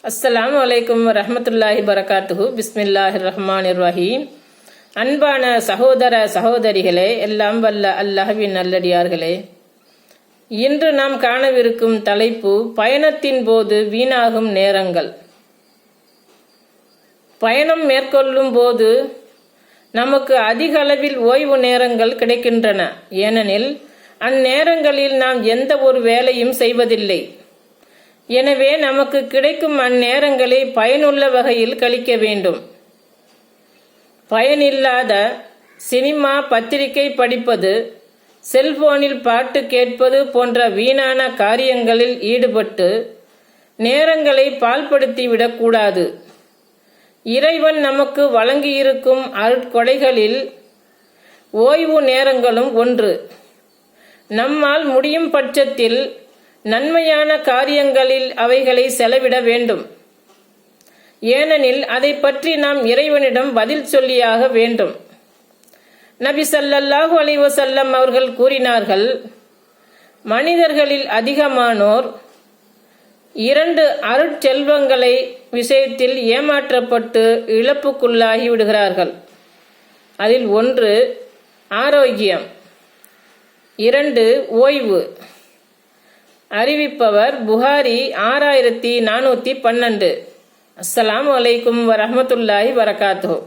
அஸ்ஸலாமு அலைக்கும் வரஹ்மத்துல்லாஹி வரகாத்துஹு. பிஸ்மில்லாஹிர் ரஹ்மானிர் ரஹீம். அன்பான சகோதர சகோதரிகளே, எல்லாம் வல்ல அல்லாஹ்வின் நல்லடியார்களே, இன்று நாம் காணவிருக்கும் தலைப்பு பயணத்தின் போது வீணாகும் நேரங்கள். பயணம் மேற்கொள்ளும் போது நமக்கு அதிக அளவில் ஓய்வு நேரங்கள் கிடைக்கின்றன. ஏனெனில் அந்நேரங்களில் நாம் எந்த ஒரு வேலையும் செய்வதில்லை. எனவே நமக்கு கிடைக்கும் அந்நேரங்களை பயனுள்ள வகையில் கழிக்க வேண்டும். பயனில்லாத சினிமா, பத்திரிகை படிப்பது, செல்போனில் பாட்டு கேட்பது போன்ற வீணான காரியங்களில் ஈடுபட்டு நேரங்களை பாழ்படுத்திவிடக்கூடாது. இறைவன் நமக்கு வழங்கியிருக்கும் அருட்கொடைகளில் ஓய்வு நேரங்களும் ஒன்று. நம்மால் முடியும் பட்சத்தில் நன்மையான காரியங்களில் அவைகளை செலவிட வேண்டும். ஏனெனில் அதை பற்றி நாம் இறைவனிடம் பதில் சொல்லியாக வேண்டும். நபி ஸல்லல்லாஹு அலைஹி வஸல்லம் அவர்கள் கூறினார்கள், மனிதர்களில் அதிகமானோர் 2 அருட்செல்வங்களை விஷயத்தில் ஏமாற்றப்பட்டு இழப்புக்குள்ளாகி விடுகிறார்கள். அதில் 1 ஆரோக்கியம், 2 ஓய்வு. அறிவிப்பவர் புகாரி 6412. அஸ்ஸலாமு அலைக்கும் வரஹ்மத்துல்லாஹி வரகாத்துஹு.